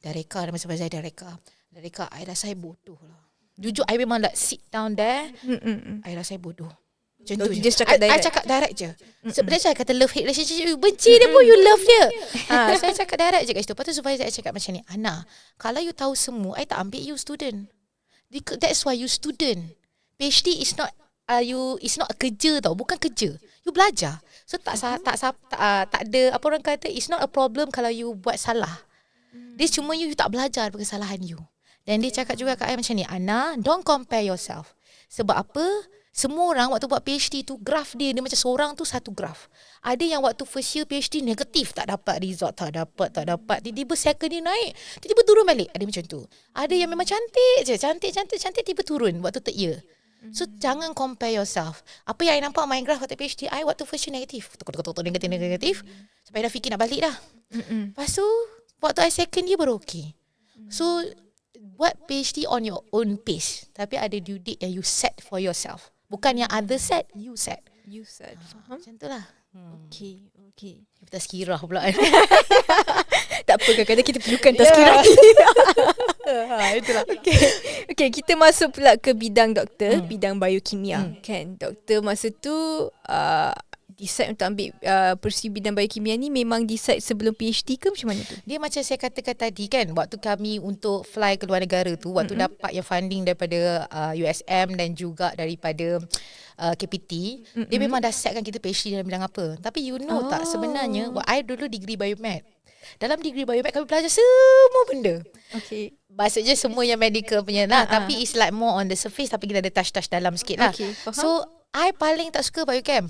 Dareka, nama supervisor Dareka, I rasa I bodoh lah. Jujur, I memang like sit down there, I rasa I bodoh. Macam tu je. I cakap direct je. Sebenarnya saya kata love hate relationship, you benci dia pun you love dia. Saya cakap direct je kat situ. Lepas tu supervisor I cakap macam ni, Ana, kalau you tahu semua, I tak ambil you student. That's why you student. PhD is not it's not a kerja tau, bukan kerja. You belajar. So tak ada apa orang kata, it's not a problem kalau you buat salah. Dia cuma you tak belajar daripada kesalahan you. Dan dia cakap juga kat I macam ni, Ana, don't compare yourself. Sebab apa? Semua orang waktu buat PhD tu, graf dia macam seorang tu satu graf. Ada yang waktu first year PhD negatif, tak dapat result, tak dapat. Tiba-tiba second year naik, tiba-tiba turun balik. Ada macam tu. Ada yang memang cantik je, cantik, tiba turun waktu third year. So jangan compare yourself. Apa yang I nampak main graf waktu PhD I, waktu first year negatif, negatif. Sampai dah fikir nak balik dah. Lepas tu waktu I second year baru okay. So buat PhD on your own pace, tapi ada due date yang you set for yourself. Bukan yang other set, you set. Macam tu lah. Okay. Tazkirah pula. Tak apa, kadang-kadang kita perlukan tazkirah. Itulah. Okay, kita masuk pula ke bidang doktor, bidang biokimia. Kan, doktor masa tu decide untuk ambil pursue bidang biokimia ni memang decide sebelum PhD ke macam mana tu? Dia macam saya katakan tadi kan, waktu kami untuk fly ke luar negara tu, waktu dapat yang funding daripada USM dan juga daripada KPT, dia memang dah setkan kita PhD dalam bidang apa. Tapi you know tak, sebenarnya I dulu degree biomed. Dalam degree biomed kami belajar semua benda. Okay. Maksudnya semua yang medical punya lah, tapi it's like more on the surface, tapi kita ada touch dalam sikit lah. Okay, faham. So I paling tak suka biochem.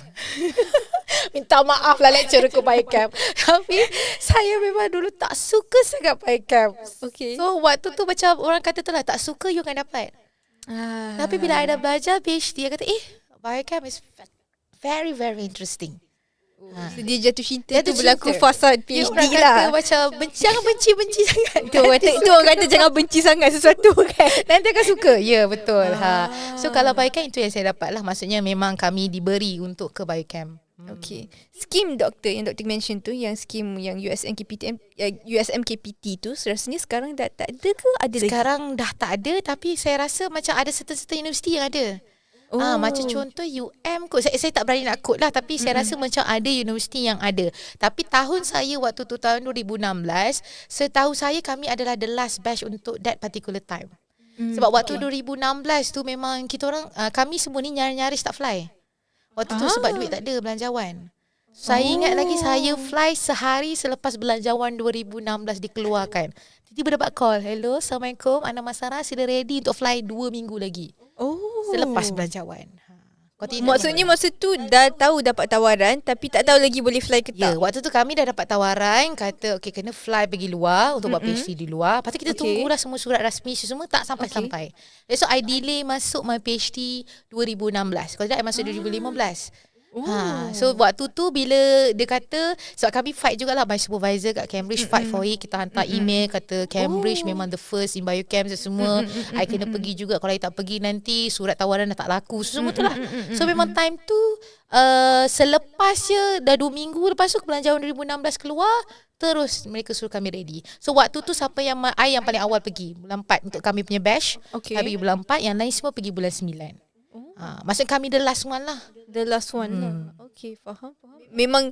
Minta maaf lah lecturer ke biochem. Tapi saya memang dulu tak suka sangat biochem. Okay. So waktu tu macam orang kata tu lah, tak suka you akan dapat. Tapi bila I dah belajar PhD, I kata biochem is very very interesting. So dia jatuh cinta tu berlaku fasa PhD lah. Macam jangan benci sangat. Tu orang kata jangan benci sangat sesuatu kan. Nanti akan suka. Ya, betul. So kalau biochem itu yang saya dapat lah. Maksudnya memang kami diberi untuk ke biochem. Okay. Skim doktor yang doktor mention tu, yang skim yang USM KPT tu, rasanya sekarang dah tak ada ke? Ada sekarang lagi? Dah tak ada, tapi saya rasa macam ada certain universiti yang ada. Macam contoh UM kot. Saya tak berani nak quote lah, tapi saya rasa macam ada universiti yang ada. Tapi tahun saya waktu tu tahun 2016, setahu saya kami adalah the last batch untuk that particular time. Sebab waktu 2016 tu memang kita orang kami semua ni nyaris tak fly. Waktu tu sebab duit tak ada, belanjawan. Saya ingat lagi saya fly sehari selepas belanjawan 2016 dikeluarkan. Tiba-tiba dapat call, hello, Assalamualaikum, Ana Masara, sila ready untuk fly 2 minggu lagi. Selepas belanjawan. Maksudnya masa tu dah tahu dapat tawaran, tapi tak tahu lagi boleh fly ke tak? Ya, waktu tu kami dah dapat tawaran, kata okay, kena fly pergi luar untuk buat PhD di luar. Lepas tu kita tunggulah semua surat rasmi, semua tak sampai-sampai. So I delay masuk my PhD 2016. Kalau tidak I masuk 2015. So waktu tu bila dia kata, sebab kami fight jugalah, my supervisor kat Cambridge fight for it. Kita hantar email kata Cambridge memang the first in biochem semua. I kena pergi juga, kalau I tak pergi nanti surat tawaran dah tak laku, semua tu lah. So memang time tu selepasnya dah 2 minggu lepas tu belanjawan 2016 keluar, terus mereka suruh kami ready. So waktu tu siapa yang I yang paling awal pergi bulan 4 untuk kami punya batch. I pergi bulan 4, yang lain semua pergi bulan 9. Maksud kami the last one lah. The last one lah. Okay, faham. Memang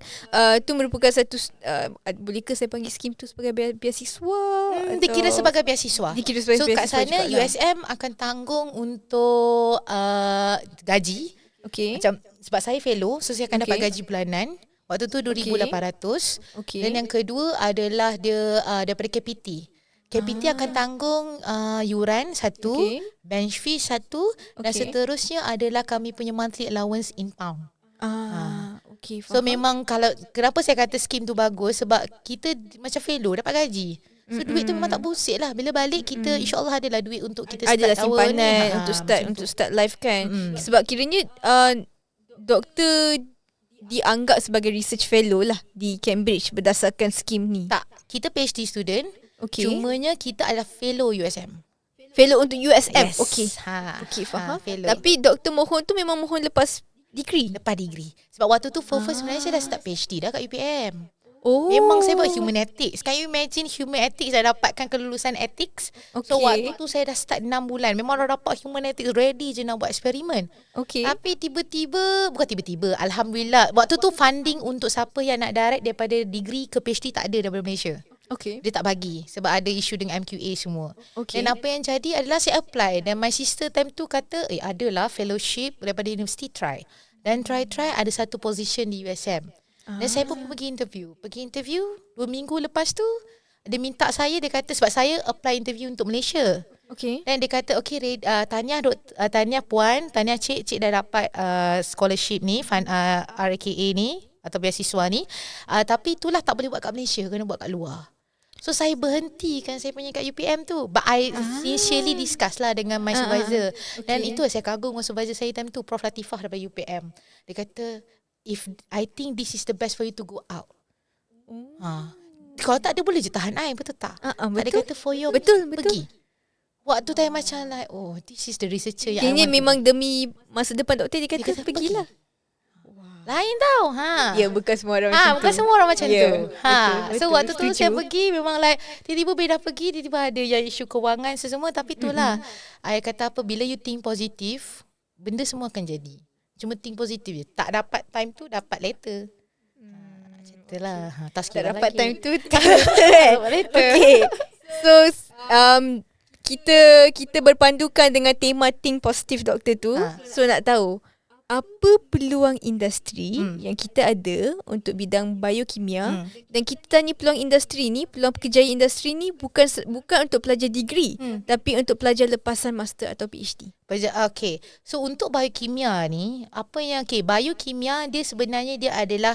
tu merupakan satu bolehkah saya panggil skim tu sebagai beasiswa? Dikira sebagai beasiswa. So kat sana USM akan tanggung untuk gaji. Okay. Macam sebab saya fellow, so saya akan dapat gaji bulanan. Waktu tu 2,800. Dan yang kedua adalah dia daripada KPT. KPT akan tanggung yuran satu, bench fee satu, dan seterusnya adalah kami punya monthly allowance in pound. Okay, so memang kalau kenapa saya kata skim tu bagus, sebab kita macam fellow dapat gaji. So duit tu memang tak busik lah. Bila balik kita insyaAllah adalah duit untuk kita start adalah simpanan untuk start life kan. Sebab kiranya doktor dianggap sebagai research fellow lah di Cambridge berdasarkan skim ni. Tak, kita PhD student. Cumanya kita adalah fellow USM. Fellow untuk USM. Yes. Okay, faham. Fellow. Tapi doktor mohon tu memang mohon lepas degree. Lepas degree. Sebab waktu tu first sebenarnya saya dah start PhD dah kat UPM. Memang saya buat human ethics. Can you imagine human ethics dah dapatkan kelulusan ethics? So waktu tu saya dah start 6 bulan. Memang dah dapat human ethics, ready je nak buat eksperimen. Tapi bukan tiba-tiba, alhamdulillah waktu tu funding untuk siapa yang nak direct daripada degree ke PhD tak ada daripada Malaysia. Dia tak bagi sebab ada isu dengan MQA semua. Dan apa yang jadi adalah saya apply, dan my sister time tu kata adalah fellowship daripada university, try. Dan try ada satu position di USM. Dan saya pun pergi interview 2 minggu lepas tu dia minta saya, dia kata sebab saya apply interview untuk Malaysia. Dan dia kata tahniah puan, tahniah cik dah dapat scholarship ni, RKA ni atau beasiswa ni, tapi itulah tak boleh buat kat Malaysia, kena buat kat luar. So saya berhentikan saya punya kat UPM tu. But I initially discuss lah dengan my supervisor. Dan itu saya kagum dengan supervisor saya time tu, Prof Latifah daripada UPM. Dia kata, I think this is the best for you to go out. Kalau tak dia boleh je tahan I, betul tak? Betul. Dia kata for your pergi. Waktu saya macam like, this is the researcher yang ini memang demi masa depan doktor, dia kata pergilah. Lain tau. Ya, bukan semua orang macam tu. Bukan semua orang macam tu. Betul, so waktu tu saya pergi memang like tiba-tiba bila dah pergi, tiba-tiba ada yang isu kewangan semua, tapi itulah. I kata apa, bila you think positif, benda semua akan jadi. Cuma think positif je. Tak dapat time tu, dapat later. Macam itulah. Tak dapat lagi time tu, tak dapat later. So kita berpandukan dengan tema think positive doktor tu. So nak tahu apa peluang industri yang kita ada untuk bidang biokimia, dan kita tanya peluang industri ni, peluang pekerjaan industri ni bukan untuk pelajar degree, tapi untuk pelajar lepasan master atau PhD. Okay. So untuk biokimia ni, biokimia dia sebenarnya dia adalah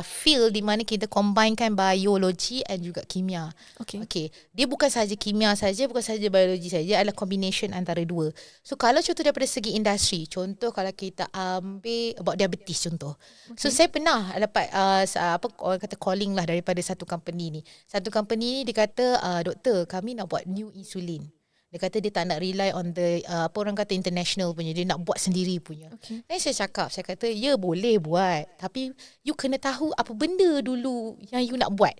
field di mana kita combinekan biologi dan juga kimia. Okay. Dia bukan sahaja kimia saja, bukan sahaja biologi saja, adalah combination antara dua. So kalau contoh daripada segi industri, contoh kalau kita ambil about diabetes contoh. So saya pernah dapat orang kata calling lah daripada satu company ni. Satu company ni dia kata, doktor, kami nak buat new insulin. Dia kata dia tak nak rely on the orang kata international punya, dia nak buat sendiri punya. Dan saya kata ya boleh buat, tapi you kena tahu apa benda dulu yang you nak buat.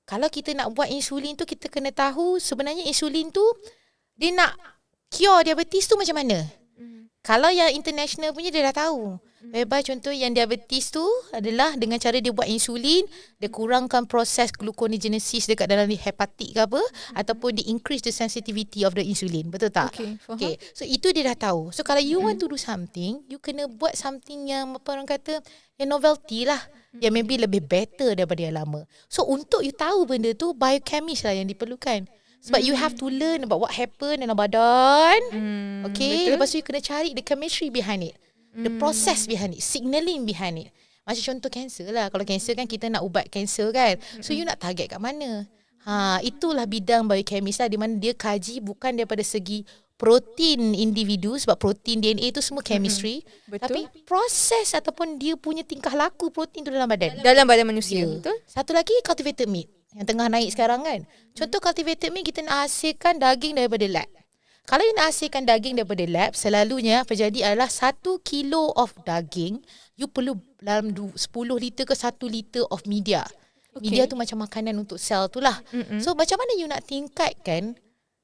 Kalau kita nak buat insulin tu, kita kena tahu sebenarnya insulin tu dia nak cure diabetes tu macam mana. Kalau yang international punya dia dah tahu. Whereby contoh yang diabetes tu adalah dengan cara dia buat insulin, dia kurangkan proses gluconeogenesis dekat dalam hepatik ke apa, ataupun dia increase the sensitivity of the insulin. Betul tak? Okay. So itu dia dah tahu. So kalau you want to do something, you kena buat something yang orang kata yang novelty lah, yang maybe lebih better daripada yang lama. So untuk you tahu benda tu, biochemist lah yang diperlukan. Sebab you have to learn about what happened dalam badan. Okay. Betul. Lepas tu you kena cari the chemistry behind it. The process behind it. Signaling behind it. Macam contoh kanser lah. Kalau kanser kan kita nak ubat kanser kan. So you nak target kat mana? Itulah bidang biochemist lah, di mana dia kaji bukan daripada segi protein individu, sebab protein DNA tu semua chemistry. Tapi proses ataupun dia punya tingkah laku protein tu dalam badan. Dalam badan manusia. Betul. Satu lagi cultivated meat yang tengah naik sekarang kan. Contoh cultivated meat, kita nak hasilkan daging daripada lab. Kalau you nak hasilkan daging daripada lab, selalunya apa jadi adalah 1 kilo of daging, you perlu dalam 10 liter ke 1 liter of media. Media tu macam makanan untuk sel tu lah. So macam mana you nak tingkatkan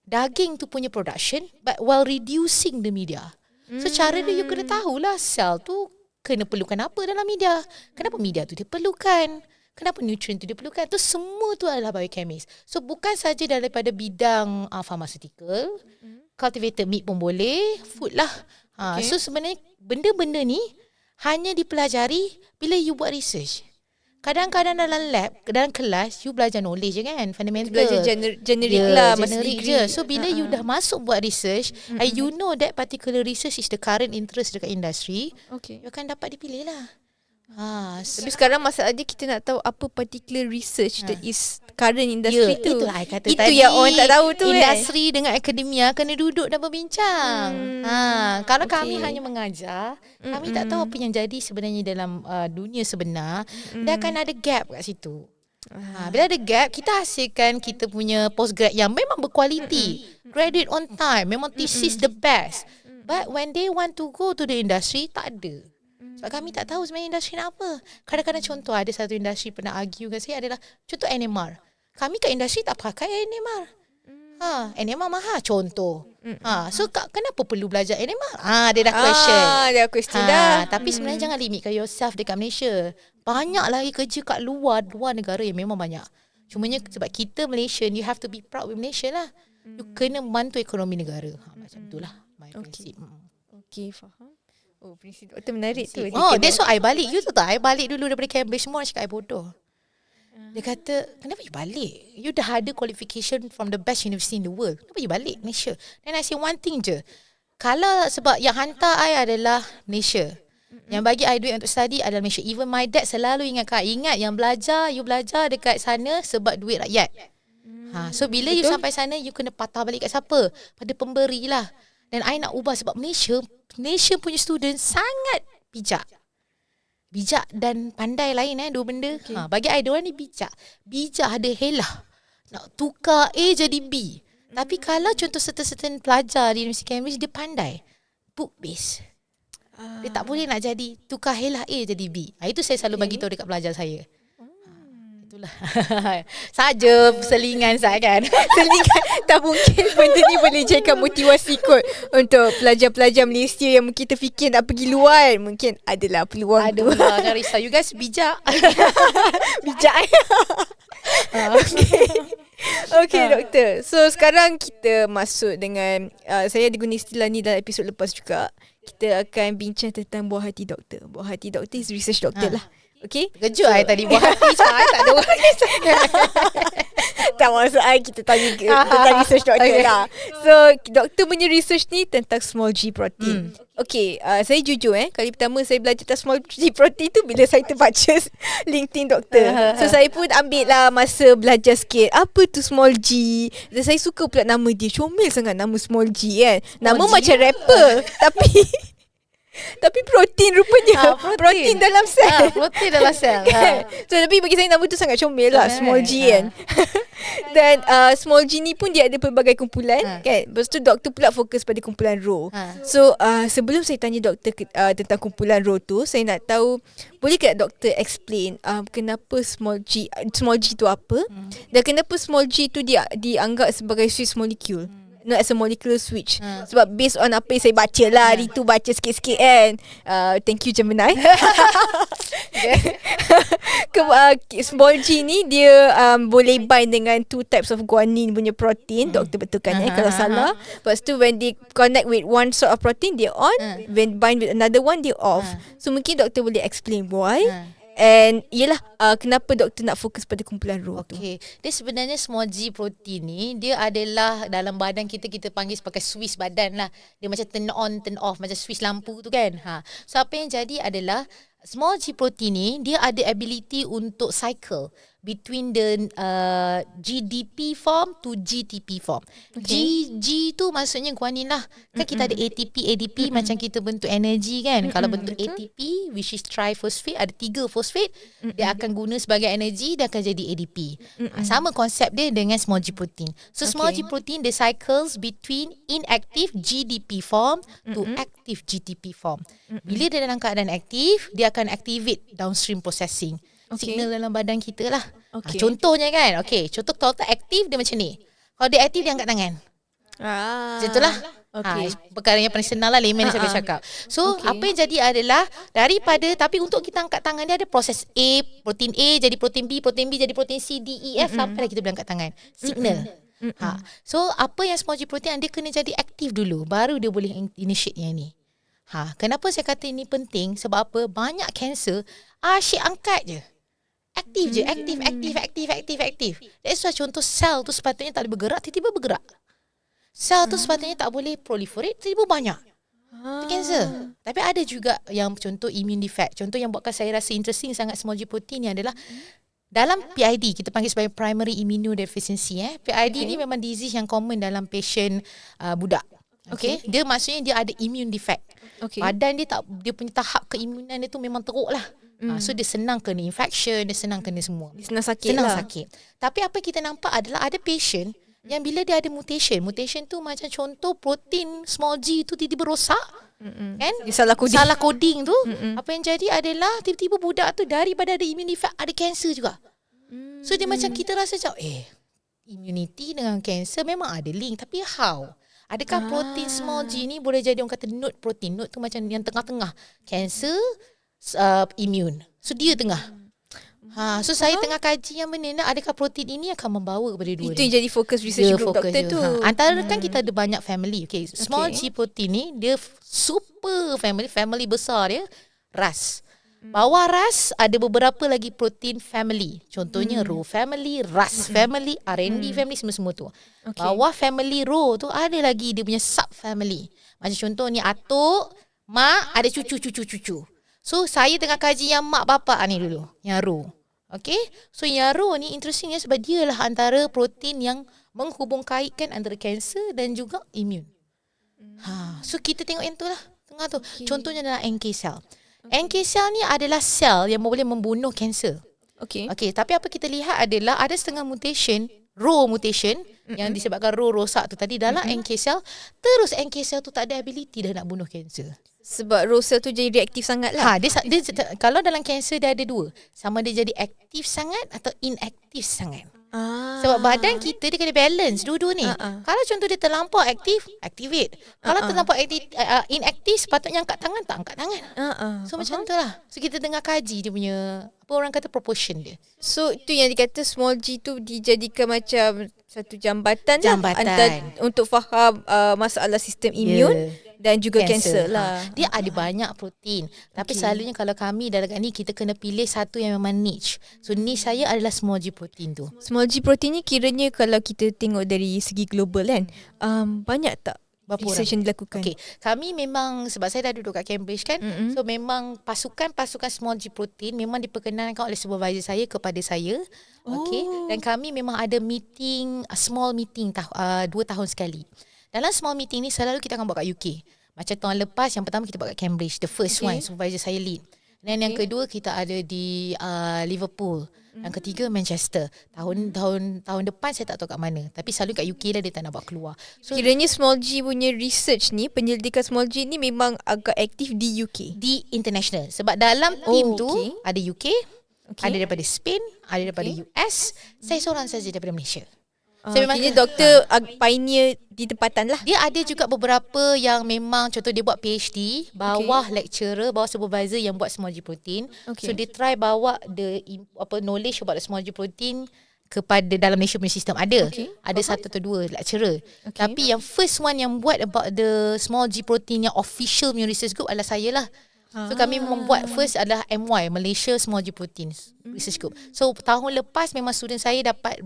daging tu punya production but while reducing the media. So cara dia you kena tahulah sel tu kena perlukan apa dalam media. Kenapa media tu dia perlukan? Kenapa nutrient tu dia perlukan? Tu semua tu adalah biochemist. So bukan saja daripada bidang pharmaceutical, cultivated meat pun boleh, food lah. So sebenarnya benda-benda ni hanya dipelajari bila you buat research. Kadang-kadang dalam lab, dalam kelas, you belajar knowledge je kan, fundamental. Belajar generic lah, generic je. So bila you dah masuk buat research, and you know that particular research is the current interest dekat industri, you akan dapat dipilih lah. Tapi sekarang masalah dia, kita nak tahu apa particular research that is current industry tu. Itulah I kata itu tadi. Yang orang tak tahu tu. Industri dengan akademia kena duduk dan berbincang. Kalau kami hanya mengajar, kami tak tahu apa yang jadi sebenarnya dalam dunia sebenar. Dia akan ada gap kat situ. Bila ada gap, kita hasilkan kita punya postgrad yang memang berkualiti, graduate on time, memang thesis the best. But when they want to go to the industry, tak ada. Sebab kami tak tahu sebenarnya industri nak apa. Kadang-kadang contoh, ada satu industri pernah argue dengan saya adalah contoh NMR. Kami kat industri tak pakai NMR. NMR mahal contoh. So kenapa perlu belajar NMR? Dia dah question. Dia question dah. Tapi sebenarnya jangan limitkan yourself dekat Malaysia. Banyak lagi kerja kat luar negara yang memang banyak. Cumanya sebab kita Malaysian, you have to be proud with Malaysia lah. You kena bantu ekonomi negara. Macam itulah my prinsip. Okay, faham. Prinsip doktor menarik tu. That's why I balik. You tahu tak, I balik dulu daripada Cambridge, semua orang cakap I bodoh. Dia kata, kenapa you balik? You dah ada qualification from the best university in the world. Kenapa you balik Malaysia? Then I say one thing je. Kalau sebab yang hantar I adalah Malaysia. Yang bagi I duit untuk study adalah Malaysia. Even my dad selalu ingatkan, ingat yang you belajar dekat sana sebab duit rakyat. So bila you sampai sana, you kena patah balik kat siapa? Pada pemberi lah. Dan I nak ubah sebab Malaysia punya student sangat bijak dan pandai lain dua benda. Bagi I diorang ni bijak ada helah nak tukar A jadi B. Tapi kalau contoh certain pelajar di Universiti Cambridge, dia pandai book base. Dia tak boleh nak jadi tukar helah A jadi B. Itu saya selalu bagi tahu dekat pelajar saya. Itulah. Saja selingan saya kan. Selingan. Tak mungkin benda ni boleh jadikan motivasi kot untuk pelajar-pelajar Malaysia yang mungkin terfikir nak pergi luar. Mungkin adalah peluang tu. Adalah, jangan risau. You guys bijak. Bijak. Okay, doktor. So sekarang kita masuk dengan saya ada guna istilah ni dalam episod lepas juga. Kita akan bincang tentang buah hati doktor. Buah hati doktor is research doctor lah. Okay. Kejut I tadi buah hati saya tak ada orang. Tak maksud kita tanya tentang research doktor lah. So doktor punya research ni tentang small G protein. Okay, saya jujur kali pertama saya belajar tentang small G protein tu bila saya terbaca LinkedIn doktor. So saya pun ambil lah masa belajar sikit apa tu small G. Dan saya suka pula nama dia. Comel sangat nama small G kan. Nama macam rapper tapi protein rupanya. Protein dalam sel. Protein dalam sel. So tapi bagi saya nama tu sangat comel lah, small G kan. Dan small G ni pun dia ada pelbagai kumpulan kan. Lepas tu doktor pula fokus pada kumpulan Rho. So sebelum saya tanya doktor tentang kumpulan Rho tu, saya nak tahu, boleh tak doktor explain kenapa small G tu apa dan kenapa small G tu dia dianggap sebagai Swiss molecule, not as a molecular switch. Sebab based on apa yang saya baca lah, hari tu baca sikit-sikit kan. Thank you Gemini. Small G ni dia boleh bind dengan 2 types of guanine punya protein. Doktor betulkan kalau salah. Lepas tu when they connect with one sort of protein, dia on. When bind with another one, dia off. So mungkin doktor boleh explain why. And yelah kenapa doktor nak fokus pada kumpulan Rho tu. Okay, dia sebenarnya small G protein ni, dia adalah dalam badan kita panggil sebagai Swiss badan lah. Dia macam turn on turn off, macam Swiss lampu tu kan. So apa yang jadi adalah small G protein ni, dia ada ability untuk cycle between the GDP form to GTP form. G tu maksudnya guanin lah. Kan kita ada ATP, ADP macam kita bentuk energi kan. Kalau bentuk ATP, which is triphosphate, ada 3 fosfat, dia akan guna sebagai energi, dia akan jadi ADP. Sama konsep dia dengan small G protein. So small G protein, dia cycles between inactive GDP form to active GTP form. Bila dia dalam keadaan aktif, dia akan activate downstream processing. Signal dalam badan kita lah. Contohnya kan, contoh kalau tak aktif dia macam ni. Kalau dia aktif dia angkat tangan. Macam itulah. Perkara yang paling senang lah, layman saya cakap. So apa yang jadi adalah daripada, tapi untuk kita angkat tangan dia ada proses A, protein A jadi protein B jadi protein C, D, E, F sampai kita boleh angkat tangan. Signal. So apa yang small G protein, dia kena jadi aktif dulu baru dia boleh initiate yang ni. Kenapa saya kata ini penting? Sebab apa? Banyak kanser asyik angkat je. Aktif je, aktif. That's why contoh sel tu sepatutnya tak boleh bergerak, tiba-tiba bergerak. Sel tu sepatutnya tak boleh proliferate, tiba-tiba banyak. Itu kanser. Tapi ada juga yang contoh immune defect. Contoh yang buatkan saya rasa interesting sangat small G protein ni adalah dalam PID, kita panggil sebagai primary immunodeficiency. PID ni memang disease yang common dalam patient budak. Dia maksudnya dia ada immune defect. Badan dia punya tahap keimunan dia tu memang teruk lah. So dia senang kena infection, dia senang kena semua. Dia senang sakit. Tapi apa kita nampak adalah ada patient Yang bila dia ada mutation tu macam contoh protein small g tu tiba-tiba rosak. Kan? Dia salah coding tu. Apa yang jadi adalah tiba-tiba budak tu daripada ada immune effect ada kanser juga. So dia macam kita rasa macam immunity dengan kanser memang ada link, tapi how? Adakah protein small g ni boleh jadi orang kata node protein? Node tu macam yang tengah-tengah. Kanser, immune. So dia tengah. So saya tengah kaji yang benda adakah protein ini akan membawa kepada dua Itu yang jadi fokus research group doktor tu. Antara kan kita ada banyak family. Small g protein ni dia super family besar dia. RAS. Bawah RAS ada beberapa lagi protein family. Contohnya Rho family, RAS family, RND family, semua tu. Bawah family Rho tu ada lagi dia punya sub family. Macam contoh ni atuk, mak, ada cucu. So saya tengah kaji yang mak bapak ni dulu, yang Rho. Okay, so yang Rho ni interestingnya sebab dia lah antara protein yang menghubungkaitkan antara kanser dan juga immune. So kita tengok yang tu lah tengah tu. Contohnya adalah NK cell. NK cell ni adalah sel yang boleh membunuh kanser. Okay, tapi apa kita lihat adalah ada setengah mutation, Rho mutation yang disebabkan Rho rosak tu tadi dalam NK cell, terus NK cell tu tak ada ability dah nak bunuh kanser. Sebab Rho cell tu jadi reaktif sangat lah. Dia kalau dalam kanser dia ada dua. Sama dia jadi aktif sangat atau inaktif sangat. Sebab badan kita dia kena balance dua-dua ni. Kalau contoh dia terlampau aktif, activate. Kalau terlampau inaktif, sepatutnya angkat tangan, tak angkat tangan. So macam tu lah. So kita tengah kaji dia punya, apa orang kata, proportion dia. So itu yang dikata small g tu dijadikan macam satu jambatan. Lah untuk faham masalah sistem imun. Dan juga kanser lah. Dia ada banyak protein. Tapi selalunya kalau kami dalam ni kita kena pilih satu yang memang niche. So niche saya adalah small g protein tu. Small g protein ni kiranya kalau kita tengok dari segi global kan, banyak tak research yang dilakukan? Kami memang, sebab saya dah duduk kat Cambridge kan, so memang pasukan small g protein memang diperkenalkan oleh supervisor saya kepada saya. Dan kami memang ada meeting, small meeting 2 tahun sekali. Dalam small meeting ni selalu kita akan buat kat UK. Macam tahun lepas yang pertama kita buat kat Cambridge, the first one, supervisor saya lead. Dan yang kedua kita ada di Liverpool. Yang ketiga Manchester. Tahun depan saya tak tahu kat mana. Tapi selalu kat UK lah dia tak nak bawa keluar. So kiranya small g punya research ni, penyelidikan small g ni memang agak aktif di UK. Di international. Sebab dalam team tu ada UK, ada daripada Spain, ada daripada US. Saya seorang saja daripada Malaysia. So memang doktor pioneer di tempatan lah. Dia ada juga beberapa yang memang contoh dia buat PhD, bawah lecturer, bawah supervisor yang buat small g protein. So dia try bawa the knowledge about the small g protein kepada dalam Malaysia punya sistem. Ada satu atau dua lecturer. Tapi yang first one yang buat about the small g protein yang official punya research group adalah saya lah. So kami membuat first adalah MY, Malaysia Small G Protein Research Group. So tahun lepas memang student saya dapat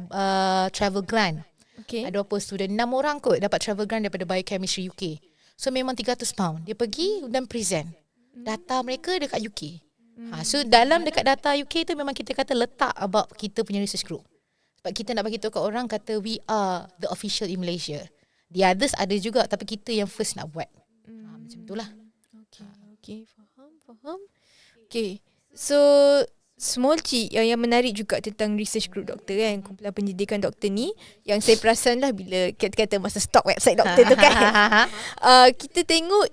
travel grant. Ada berapa student, 6 orang kot dapat travel grant daripada Biochemistry UK. So memang £300 dia pergi dan present data mereka dekat UK. So dalam dekat data UK tu memang kita kata letak about kita punya research group. Sebab kita nak bagi tahu kat orang kata we are the official in Malaysia. The others ada juga tapi kita yang first nak buat. Macam itulah. Faham. So small g yang menarik juga tentang research group doktor kan, kumpulan penyelidikan doktor ni, yang saya perasan lah bila kata masa stalk website doktor tu kan, kita tengok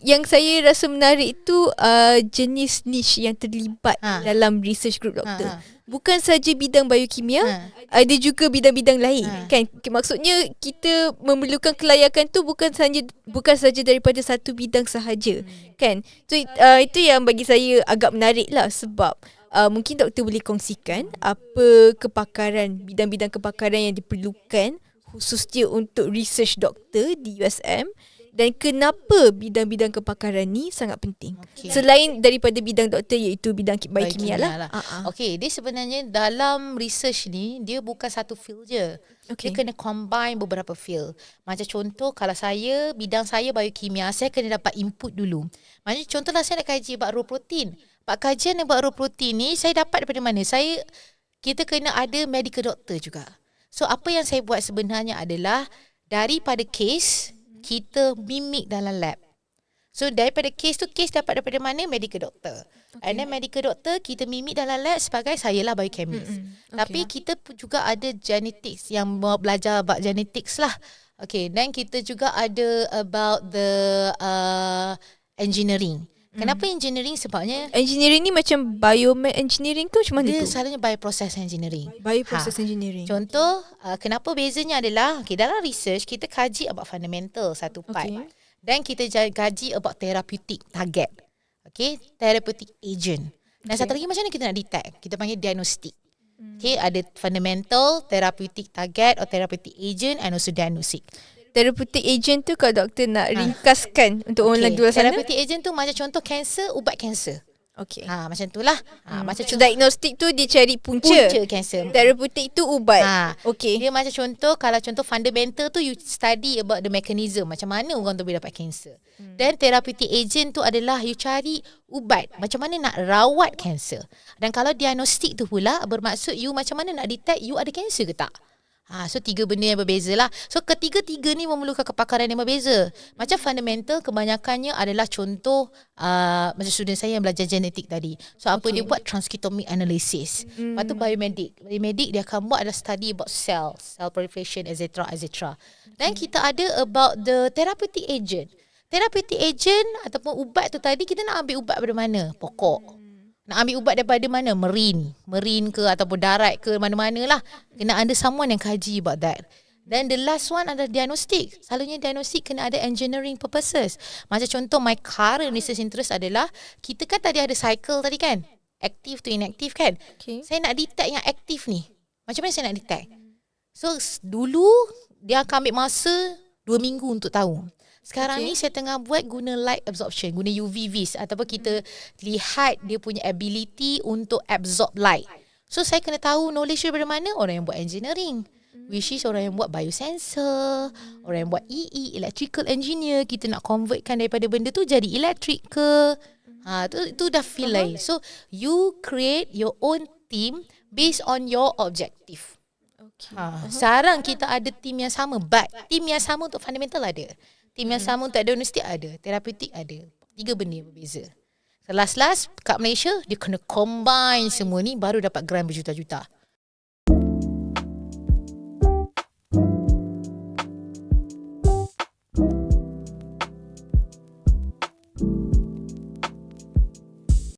yang saya rasa menarik tu jenis niche yang terlibat dalam research group doktor. Bukan saja bidang biokimia, ada juga bidang-bidang lain kan. Maksudnya kita memerlukan kelayakan tu bukan saja daripada satu bidang sahaja kan. So itu yang bagi saya agak menarik lah, sebab mungkin doktor boleh kongsikan apa kepakaran, bidang-bidang kepakaran yang diperlukan khususnya untuk research doktor di USM, dan kenapa bidang-bidang kepakaran ni sangat penting. Selain daripada bidang doktor iaitu bidang biokimia lah. Dia sebenarnya dalam research ni dia bukan satu field je. Dia kena combine beberapa field. Macam contoh kalau saya, bidang saya biokimia, saya kena dapat input dulu. Macam contohlah saya nak kaji bab Rho protein. Bab kajian bab Rho protein ni saya dapat daripada mana? Kita kena ada medical doctor juga. So apa yang saya buat sebenarnya adalah daripada case kita mimik dalam lab. So daripada case dapat daripada mana? Medical doctor. And then medical doctor kita mimik dalam lab sebagai saya lah biochemist. Tapi kita juga ada genetics yang belajar about genetics lah. Okay, then kita juga ada about the engineering. Kenapa engineering? Sebabnya engineering ni macam biomed engineering ke macam mana tu? Dia selalunya bioprocess engineering. Bioprocess engineering. Contoh, kenapa bezanya adalah dalam research kita kaji about fundamental satu part. Dan kita kaji about therapeutic target. Okay, therapeutic agent. Dan satu lagi macam mana kita nak detect? Kita panggil diagnostic. Okay, ada fundamental, therapeutic target or therapeutic agent and also diagnostic. Therapeutic agent tu kalau doktor nak ringkaskan untuk orang luar sana. Therapeutic agent tu macam contoh kanser, ubat kanser. Okay. Macam itulah. Macam so diagnostik tu dia cari punca kanser. Therapeutic tu ubat. Okay. Dia macam contoh, kalau contoh fundamental tu you study about the mechanism. Macam mana orang tu boleh dapat kanser. Dan therapeutic agent tu adalah you cari ubat. Macam mana nak rawat kanser. Dan kalau diagnostik tu pula bermaksud you macam mana nak detect you ada kanser ke tak. So 3 benda yang berbeza lah. So ketiga-tiga ni memerlukan kepakaran yang berbeza. Macam fundamental kebanyakannya adalah contoh macam student saya yang belajar genetik tadi. So apa dia buat? Transcriptomic analysis. Lepas tu biomedik. Biomedik dia akan buat adalah study about cell proliferation etc. Dan kita ada about the therapeutic agent. Therapeutic agent ataupun ubat tu tadi kita nak ambil ubat dari mana? Pokok. Nak ambil ubat daripada mana? Marine ke ataupun darat ke, mana-mana lah. Kena ada someone yang kaji about that. Then the last one adalah diagnostik. Selalunya diagnostik kena ada engineering purposes. Macam contoh my current research interest adalah, kita kan tadi ada cycle tadi kan? Active to inactive kan? Saya nak detect yang aktif ni. Macam mana saya nak detect? So dulu dia akan ambil masa 2 minggu untuk tahu. Sekarang ni saya tengah buat guna light absorption, guna UV-Vis ataupun kita lihat dia punya ability untuk absorb light. So saya kena tahu knowledge daripada mana? Orang yang buat engineering, which is orang yang buat biosensor, orang yang buat EE, electrical engineer. Kita nak convertkan daripada benda tu jadi elektrik ke. Tu dah feel lain. So you create your own team based on your objective. Sekarang kita ada team yang sama, but team yang sama untuk fundamental ada. Team yang sama untuk diagnostik ada, terapeutik ada. 3 benda yang berbeza. Last kat Malaysia dia kena combine semua ni baru dapat grant berjuta-juta.